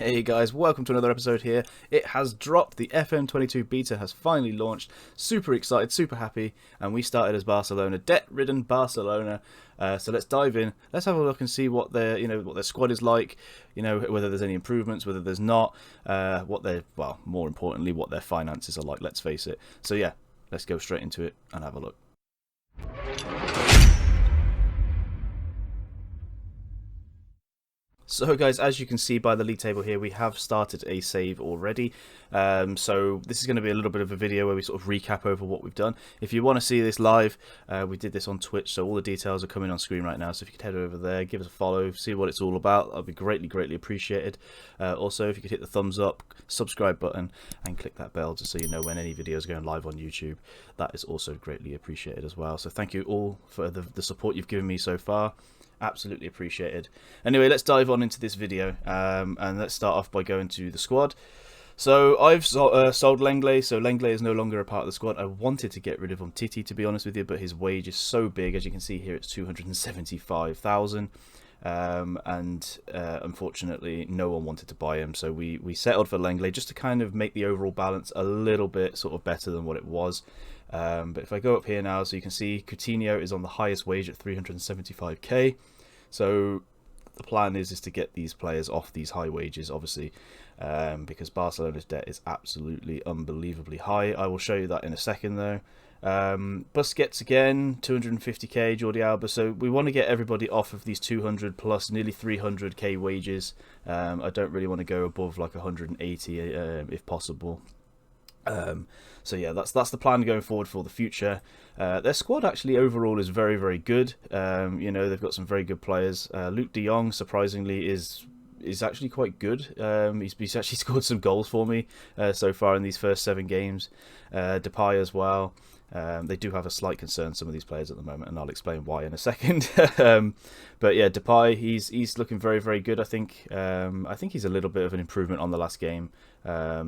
Hey guys, welcome to another episode here. It has dropped, the FM22 beta has finally launched. Super excited, super happy, and we started as Barcelona, debt-ridden Barcelona. So let's dive in. Let's have a look and see what their, what their squad is like. Whether there's any improvements, whether there's not. More importantly, what their finances are like. Let's face it. So yeah, let's go straight into it and have a look. So guys, as you can see by the league table here, we have started a save already. So this is going to be a little bit of a video where we sort of recap over what we've done. If you want to see this live, we did this on Twitch, so all the details are coming on screen right now. So if you could head over there, give us a follow, see what it's all about, that'll be greatly appreciated. Also, if you could hit the thumbs up, subscribe button, and click that bell just so you know when any videos are going live on YouTube. That is also greatly appreciated as well. So thank you all for the support you've given me so far. Absolutely appreciated. Anyway, let's dive on into this video, and let's start off by going to the squad. So I've sold Lenglet, so Lenglet is no longer a part of the squad. I wanted to get rid of Titi, to be honest with you, but his wage is so big. As you can see here, it's 275,000, and unfortunately no one wanted to buy him, so we settled for Lenglet just to kind of make the overall balance a little bit sort of better than what it was. But if I go up here now, so you can see Coutinho is on the highest wage at 375k. So the plan is to get these players off these high wages, obviously, because Barcelona's debt is absolutely unbelievably high. I will show you that in a second though. Busquets again, 250k, Jordi Alba. So we want to get everybody off of these 200 plus nearly 300k wages. I don't really want to go above like 180 if possible. So yeah, that's the plan going forward for the future. Their squad actually overall is very good. They've got some very good players. Luke De Jong, surprisingly, is actually quite good. He's actually scored some goals for me so far in these first 7 games. Depay as well. They do have a slight concern, some of these players at the moment, and I'll explain why in a second. But yeah, Depay, he's looking very good. I think he's a little bit of an improvement on the last game,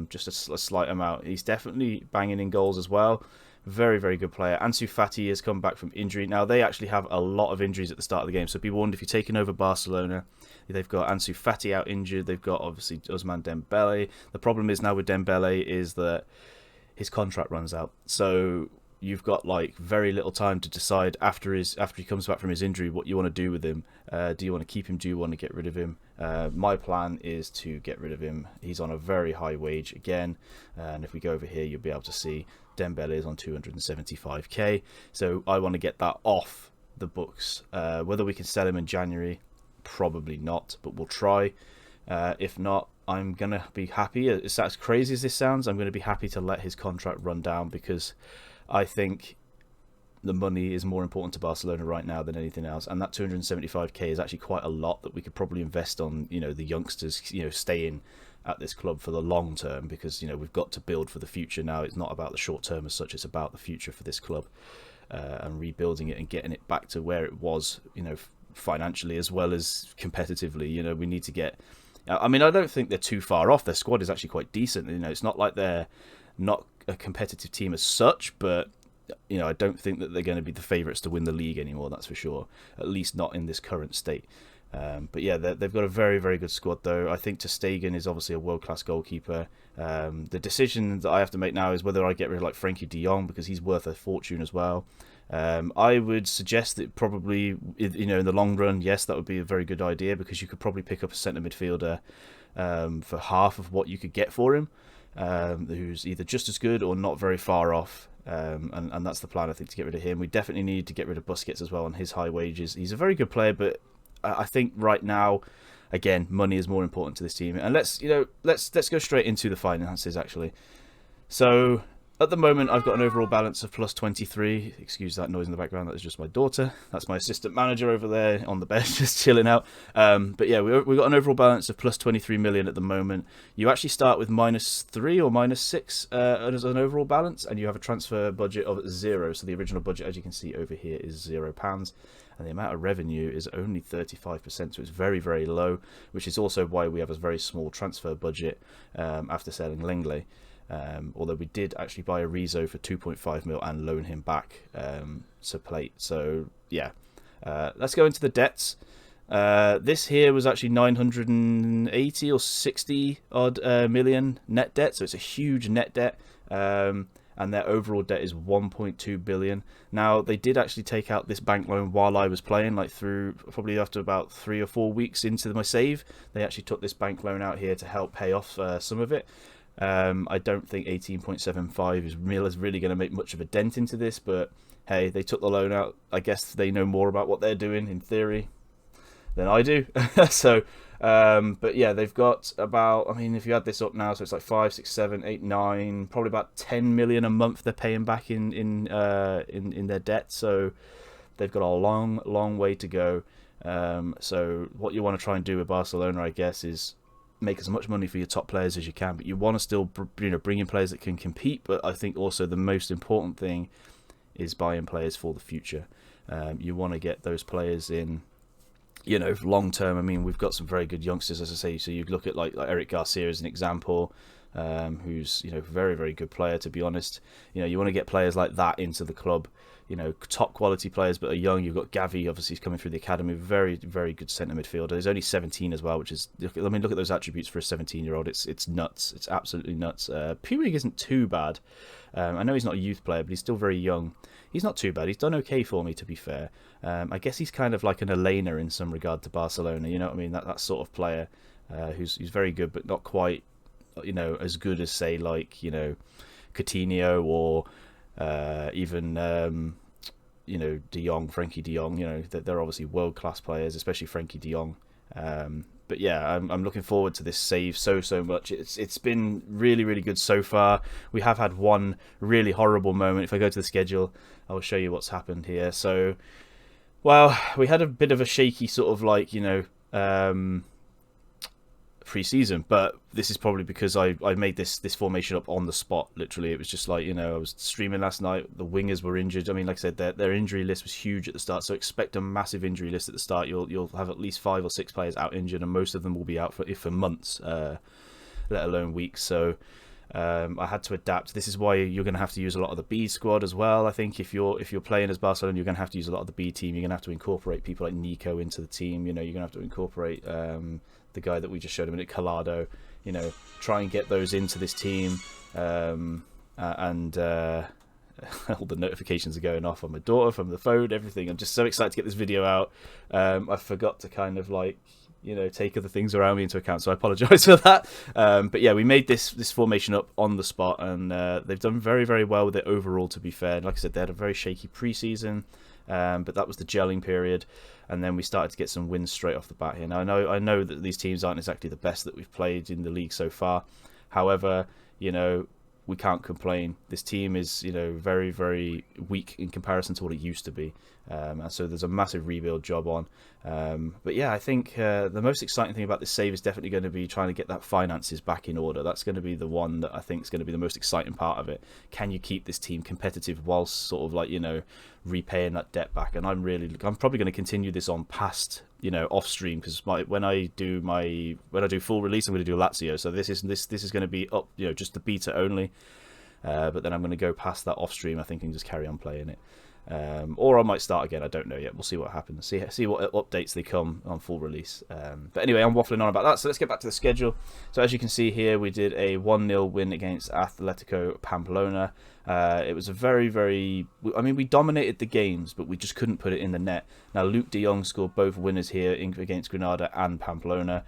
just a slight amount. He's definitely banging in goals as well. Very good player. Ansu Fati has come back from injury. Now they actually have a lot of injuries at the start of the game, so be warned if you're taking over Barcelona. They've got Ansu Fati out injured. They've got obviously Ousmane Dembele. The problem is now with Dembele is that his contract runs out, so you've got like very little time to decide after he comes back from his injury what you want to do with him. Do you want to keep him? Do you want to get rid of him? My plan is to get rid of him. He's on a very high wage again, and if we go over here, you'll be able to see Dembele is on 275k. So I want to get that off the books. Whether we can sell him in January, probably not, but we'll try. If not, I'm gonna be happy. As crazy as this sounds, I'm gonna be happy to let his contract run down, because I think the money is more important to Barcelona right now than anything else, and that 275k is actually quite a lot that we could probably invest on, the youngsters, staying at this club for the long term, because we've got to build for the future now. It's not about the short term as such; it's about the future for this club, and rebuilding it and getting it back to where it was, financially as well as competitively. We need to get. I mean, I don't think they're too far off. Their squad is actually quite decent. It's not like they're not a competitive team as such, but I don't think that they're going to be the favourites to win the league anymore, that's for sure, at least not in this current state. But yeah, they've got a very good squad though. I think ter Stegen is obviously a world-class goalkeeper. The decision that I have to make now is whether I get rid of like Frenkie de Jong, because he's worth a fortune as well. I would suggest that probably, in the long run, yes, that would be a very good idea, because you could probably pick up a centre midfielder for half of what you could get for him, who's either just as good or not very far off. And that's the plan, I think, to get rid of him. We definitely need to get rid of Busquets as well on his high wages. He's a very good player, but I think right now, again, money is more important to this team. And let's go straight into the finances actually. So at the moment, I've got an overall balance of plus 23. Excuse that noise in the background. That is just my daughter. That's my assistant manager over there on the bed, just chilling out. But yeah, we've got an overall balance of plus 23 million at the moment. You actually start with -3 or -6 as an overall balance, and you have a transfer budget of 0. So the original budget, as you can see over here, is £0. And the amount of revenue is only 35%, so it's very low, which is also why we have a very small transfer budget after selling Lenglet. Although we did actually buy a RYZEN for 2.5 mil and loan him back to plate. So yeah, let's go into the debts. This here was actually 980 or 60 odd million net debt, so it's a huge net debt. And their overall debt is 1.2 billion. Now, they did actually take out this bank loan while I was playing, like through probably after about 3 or 4 weeks into my save. They actually took this bank loan out here to help pay off some of it. I don't think 18.75 is really going to make much of a dent into this, but hey, they took the loan out. I guess they know more about what they're doing in theory than I do. So but yeah, they've got about, I mean, if you add this up now, so it's like 5, 6, 7, 8, 9, probably about 10 million a month they're paying back in their debt. So they've got a long way to go. So what you want to try and do with Barcelona, I guess, is make as much money for your top players as you can, but you want to still, bring in players that can compete. But I think also the most important thing is buying players for the future. You want to get those players in, long term. I mean, we've got some very good youngsters, as I say. So you look at like Eric Garcia as an example, who's very, very good player, to be honest. You want to get players like that into the club. Top quality players but are young. You've got Gavi, obviously, he's coming through the academy, very, very good centre midfielder. He's only 17 as well, which is, I mean, look at those attributes for a 17-year-old. It's nuts. It's absolutely nuts. Puig isn't too bad. I know he's not a youth player, but he's still very young. He's not too bad. He's done okay for me, to be fair. I guess he's kind of like an Elena in some regard to Barcelona. You know what I mean? That sort of player who's very good, but not quite, as good as, say, like, Coutinho or even De Jong, Frankie De Jong. They're obviously world-class players, especially Frankie De Jong. But yeah, I'm looking forward to this save so much. It's been really, really good so far. We have had one really horrible moment. If I go to the schedule, I will show you what's happened here. So, well, we had a bit of a shaky sort of like, pre-season, but this is probably because I made this formation up on the spot. Literally, it was just like, I was streaming last night, the wingers were injured. I mean, like I said, their injury list was huge at the start, so expect a massive injury list at the start. You'll have at least 5 or 6 players out injured, and most of them will be out for months, let alone weeks. So I had to adapt. This is why you're going to have to use a lot of the B squad as well. I think if you're playing as Barcelona, you're going to have to use a lot of the B team. You're going to have to incorporate people like Nico into the team. You're going to have to incorporate the guy that we just showed a minute, Collado. Try and get those into this team. And all the notifications are going off on my daughter from the phone, everything. I'm just so excited to get this video out. I forgot to kind of like, take other things around me into account, so I apologise for that. But yeah, we made this formation up on the spot, and they've done very, very well with it overall, to be fair. Like I said, they had a very shaky pre-season, but that was the gelling period, and then we started to get some wins straight off the bat here. Now, I know that these teams aren't exactly the best that we've played in the league so far. However, we can't complain. This team is, very, very weak in comparison to what it used to be. And so there's a massive rebuild job on. But yeah, I think the most exciting thing about this save is definitely going to be trying to get that finances back in order. That's going to be the one that I think is going to be the most exciting part of it. Can you keep this team competitive whilst sort of like, repaying that debt back? And I'm probably going to continue this on past, off stream, because when I do full release, I'm going to do Lazio. So this is going to be up, just the beta only. But then I'm going to go past that off stream, I think, and just carry on playing it. Or I might start again. I don't know yet. We'll see what happens. See what updates they come on full release. But anyway, I'm waffling on about that. So let's get back to the schedule. So as you can see here, we did a 1-0 win against Atletico Pamplona. It was a very, very... I mean, we dominated the games, but we just couldn't put it in the net. Now, Luke de Jong scored both winners here against Granada and Pamplona.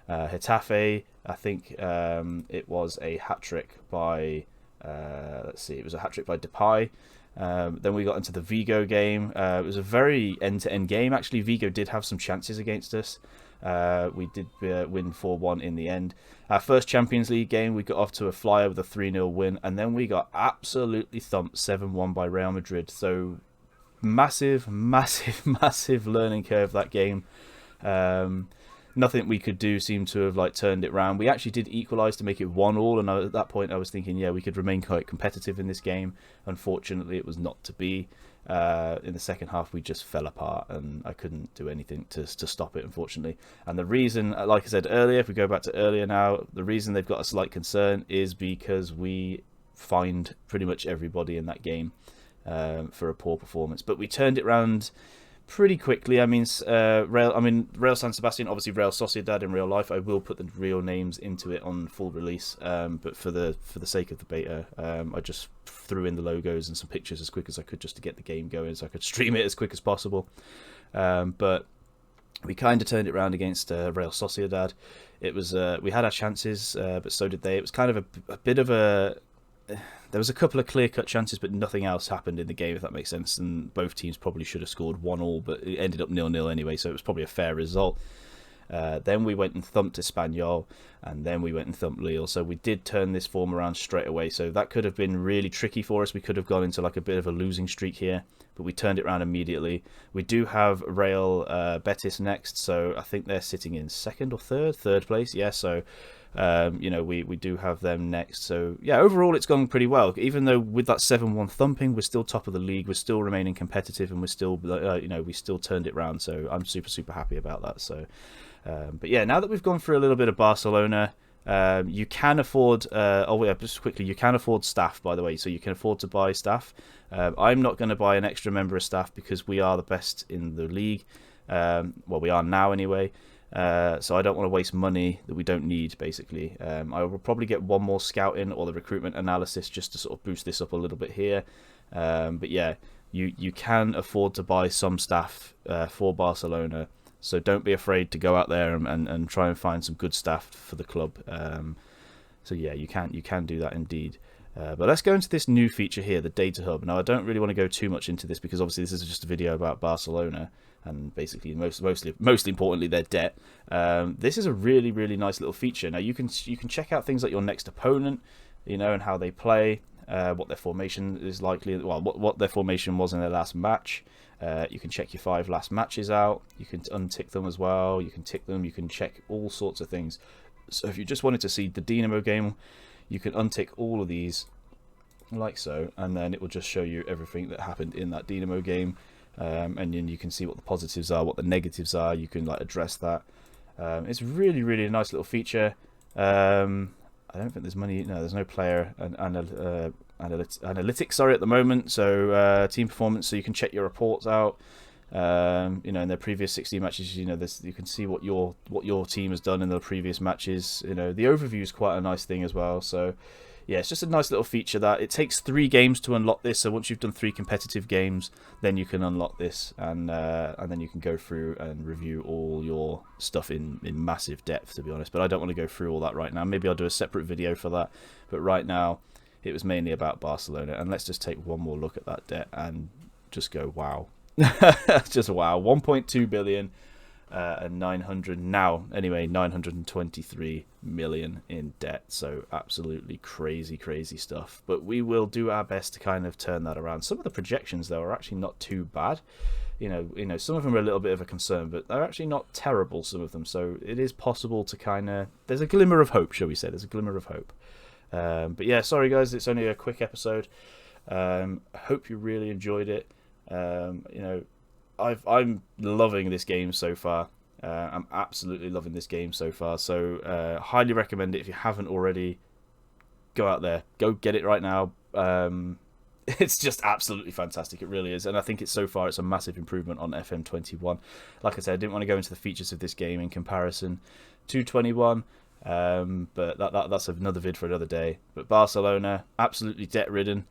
Getafe, I think it was a hat-trick by... let's see, it was a hat-trick by Depay. Then we got into the Vigo game. It was a very end-to-end game. Actually, Vigo did have some chances against us. We did win 4-1 in the end. Our first Champions League game, we got off to a flyer with a 3-0 win, and then we got absolutely thumped 7-1 by Real Madrid. So massive, massive, massive learning curve that game. Nothing we could do seemed to have turned it round. We actually did equalise to make it 1-1, and at that point I was thinking, yeah, we could remain quite competitive in this game. Unfortunately, it was not to be. In the second half, we just fell apart, and I couldn't do anything to stop it, unfortunately. And the reason, like I said earlier, if we go back to earlier now, the reason they've got a slight concern is because we fined pretty much everybody in that game for a poor performance. But we turned it round pretty quickly. I mean, Real San Sebastian, obviously Real Sociedad in real life. I will put the real names into it on full release, but for the sake of the beta, I just threw in the logos and some pictures as quick as I could just to get the game going, so I could stream it as quick as possible. But we kind of turned it around against Real Sociedad. It was we had our chances, but so did they. It was kind of a bit of a there was a couple of clear-cut chances, but nothing else happened in the game, if that makes sense. And both teams probably should have scored 1-1, but it ended up 0-0 anyway, so it was probably a fair result. Then we went and thumped Espanyol, and then we went and thumped Lille. So we did turn this form around straight away. So that could have been really tricky for us. We could have gone into like a bit of a losing streak here, but we turned it around immediately. We do have Real Betis next, so I think they're sitting in second or third place. Yeah, so you know, we do have them next. So yeah, overall it's gone pretty well. Even though with that 7-1 thumping, we're still top of the league, we're still remaining competitive, and we're still you know, we still turned it round. So I'm super happy about that. So but yeah, now that we've gone through a little bit of Barcelona, you can afford oh yeah, just quickly, you can afford staff, by the way, so you can afford to buy staff. I'm not going to buy an extra member of staff because we are the best in the league. Well, we are now anyway. So I don't want to waste money that we don't need, basically. I will probably get one more scouting or the recruitment analysis just to sort of boost this up a little bit here. But yeah, you can afford to buy some staff for Barcelona. So don't be afraid to go out there and try and find some good staff for the club. So yeah, you can do that indeed. But let's go into this new feature here, the data hub. Now I don't really want to go too much into this because obviously this is just a video about Barcelona and basically mostly importantly their debt. This is a really nice little feature. Now you can check out things like your next opponent, you know, and how they play, what their formation is likely, well, what their formation was in their last match. You can check your 5 last matches out. You can untick them as well. You can tick them. You can check all sorts of things. So if you just wanted to see the Dynamo game, you can untick all of these like so, and then it will just show you everything that happened in that Dynamo game. And then you can see what the positives are, what the negatives are. You can like address that. It's really a nice little feature. I don't think there's money. No, there's no player analytics. Sorry, at the moment. So team performance. So you can check your reports out. You know, in their previous 16 matches, you know, you can see what your team has done in the previous matches. You know, the overview is quite a nice thing as well. So yeah, it's just a nice little feature that it takes 3 games to unlock this. So once you've done 3 competitive games, then you can unlock this, and then you can go through and review all your stuff in massive depth, to be honest. But I don't want to go through all that right now. Maybe I'll do a separate video for that. But right now, it was mainly about Barcelona. And let's just take one more look at that debt and just go, wow. Just wow. 1.2 billion. And 923 million in debt. So absolutely crazy stuff. But we will do our best to kind of turn that around. Some of the projections though are actually not too bad. You know, some of them are a little bit of a concern, but they're actually not terrible, some of them. So it is possible to kind of, there's a glimmer of hope, shall we say. There's a glimmer of hope. But yeah, sorry guys, it's only a quick episode. I hope you really enjoyed it. You know, I'm loving this game so far. I'm absolutely loving this game so far. So highly recommend it if you haven't already. Go out there, go get it right now. It's just absolutely fantastic. It really is, and I think it's so far it's a massive improvement on FM21. Like I said, I didn't want to go into the features of this game in comparison to 21. But that's another vid for another day. But Barcelona, absolutely debt ridden,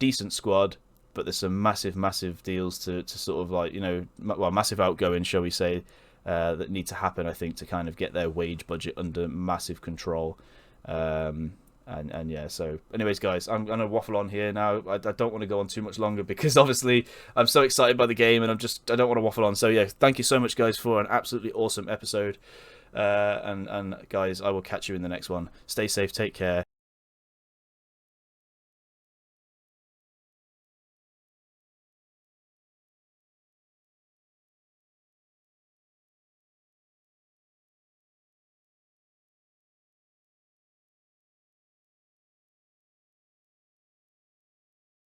decent squad. But there's some massive deals to sort of like, you know, well, massive outgoing, shall we say, that need to happen, I think, to kind of get their wage budget under massive control. And yeah, so anyways, guys, I'm going to waffle on here now. I don't want to go on too much longer because obviously I'm so excited by the game and I don't want to waffle on. So yeah, thank you so much, guys, for an absolutely awesome episode. And guys, I will catch you in the next one. Stay safe, take care.